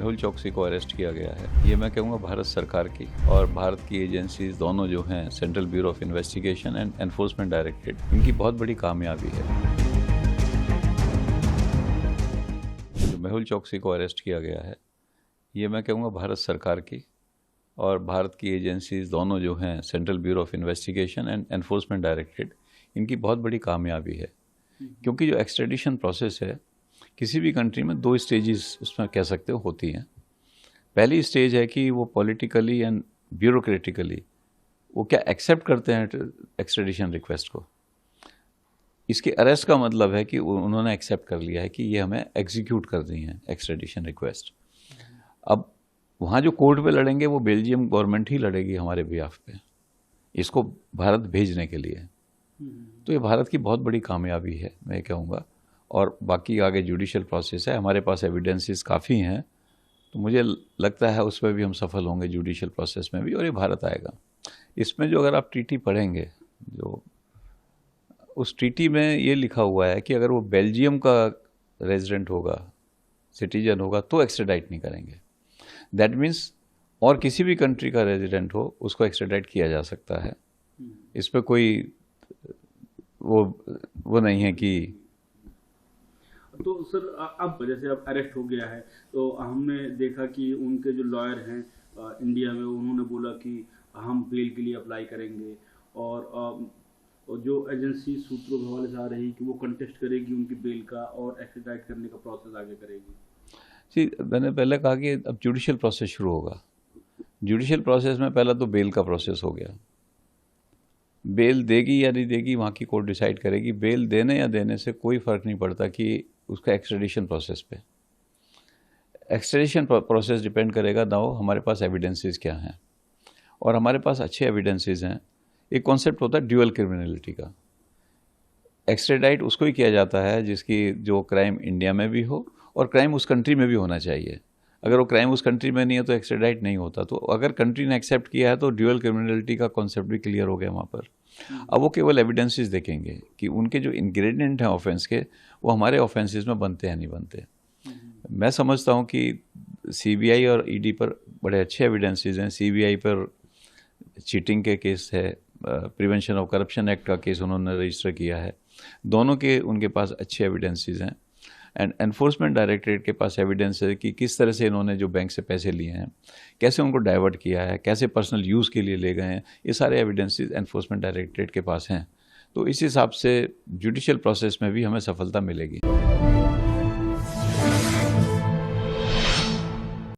मेहुल चोकसी को अरेस्ट किया गया है, ये मैं कहूँगा भारत सरकार की और भारत की एजेंसीज दोनों जो हैं, central bureau of investigation and enforcement directorate, इनकी बहुत बड़ी कामयाबी है। जो मेहुल चोकसी को अरेस्ट किया गया है, ये मैं कहूँगा भारत सरकार की और भारत की एजेंसीज दोनों जो हैं, central bureau of investigation and enforcement directorate, इनकी बहुत बड़ी कामयाबी है। क्योंकि जो एक्सट्रेडिशन प्रोसेस है, किसी भी कंट्री में 2 स्टेजेस उसमें कह सकते हो होती हैं। पहली स्टेज है कि वो पॉलिटिकली एंड ब्यूरोक्रेटिकली वो क्या एक्सेप्ट करते हैं एक्सट्रेडिशन रिक्वेस्ट को। इसके अरेस्ट का मतलब है कि उन्होंने एक्सेप्ट कर लिया है कि ये हमें एग्जीक्यूट कर दी है एक्सट्रेडिशन रिक्वेस्ट। अब वहाँ जो कोर्ट पे लड़ेंगे वो बेल्जियम गवर्नमेंट ही लड़ेगी हमारे बिहाफ पे, इसको भारत भेजने के लिए। तो ये भारत की बहुत बड़ी कामयाबी है मैं कहूँगा। और बाकी आगे जुडिशियल प्रोसेस है, हमारे पास एविडेंसेस काफ़ी हैं, तो मुझे लगता है उसमें भी हम सफल होंगे जुडिशियल प्रोसेस में भी, और ये भारत आएगा। इसमें जो अगर आप ट्रीटी पढ़ेंगे, जो उस ट्रीटी में ये लिखा हुआ है कि अगर वो बेल्जियम का रेजिडेंट होगा, सिटीजन होगा, तो एक्स्ट्राडाइट नहीं करेंगे। दैट मीन्स और किसी भी कंट्री का रेजिडेंट हो उसको एक्स्ट्राडाइट किया जा सकता है। इस पर कोई वो नहीं है कि तो सर अब जैसे अब अरेस्ट हो गया है, तो हमने देखा कि उनके जो लॉयर हैं इंडिया में, उन्होंने बोला कि हम बेल के लिए अप्लाई करेंगे, और जो एजेंसी सूत्रों के हवाले से आ रही कि वो कंटेस्ट करेगी उनकी बेल का और एक्स्ट्राडाइट करने का प्रोसेस आगे करेगी। जी, मैंने पहले कहा कि अब जुडिशियल प्रोसेस शुरू होगा। जुडिशियल प्रोसेस में पहला तो बेल का प्रोसेस हो गया। बेल देगी या नहीं देगी वहाँ की कोर्ट डिसाइड करेगी। बेल देने या देने से कोई फ़र्क नहीं पड़ता कि उसका एक्स्ट्रेडिशन प्रोसेस पे। एक्स्ट्रेडिशन प्रोसेस डिपेंड करेगा ना हो हमारे पास एविडेंसेस क्या हैं, और हमारे पास अच्छे एविडेंसेस हैं। एक कॉन्सेप्ट होता है ड्यूअल क्रिमिनलिटी का। एक्स्ट्रेडाइट उसको ही किया जाता है जिसकी जो क्राइम इंडिया में भी हो और क्राइम उस कंट्री में भी होना चाहिए। अगर वो क्राइम उस कंट्री में नहीं है तो एक्स्ट्रेडाइट नहीं होता। तो अगर कंट्री ने एक्सेप्ट किया है तो ड्यूअल क्रिमिनलिटी का कॉन्सेप्ट भी क्लियर हो गया वहाँ पर। अब वो केवल एविडेंसेस देखेंगे कि उनके जो इंग्रेडिएंट हैं ऑफेंस के, वो हमारे ऑफेंसेस में बनते हैं नहीं बनते। मैं समझता हूँ कि सीबीआई और ईडी पर बड़े अच्छे एविडेंसेस हैं। सीबीआई पर चीटिंग के केस है, प्रिवेंशन ऑफ करप्शन एक्ट का केस उन्होंने रजिस्टर किया है। दोनों के उनके पास अच्छे एविडेंसेस हैं। एंड एनफोर्समेंट डायरेक्टरेट के पास एविडेंस है कि किस तरह से इन्होंने जो बैंक से पैसे लिए हैं, कैसे उनको डाइवर्ट किया है, कैसे पर्सनल यूज़ के लिए ले गए हैं। ये सारे एविडेंसेस एनफोर्समेंट डायरेक्टरेट के पास हैं। तो इस हिसाब से जुडिशियल प्रोसेस में भी हमें सफलता मिलेगी।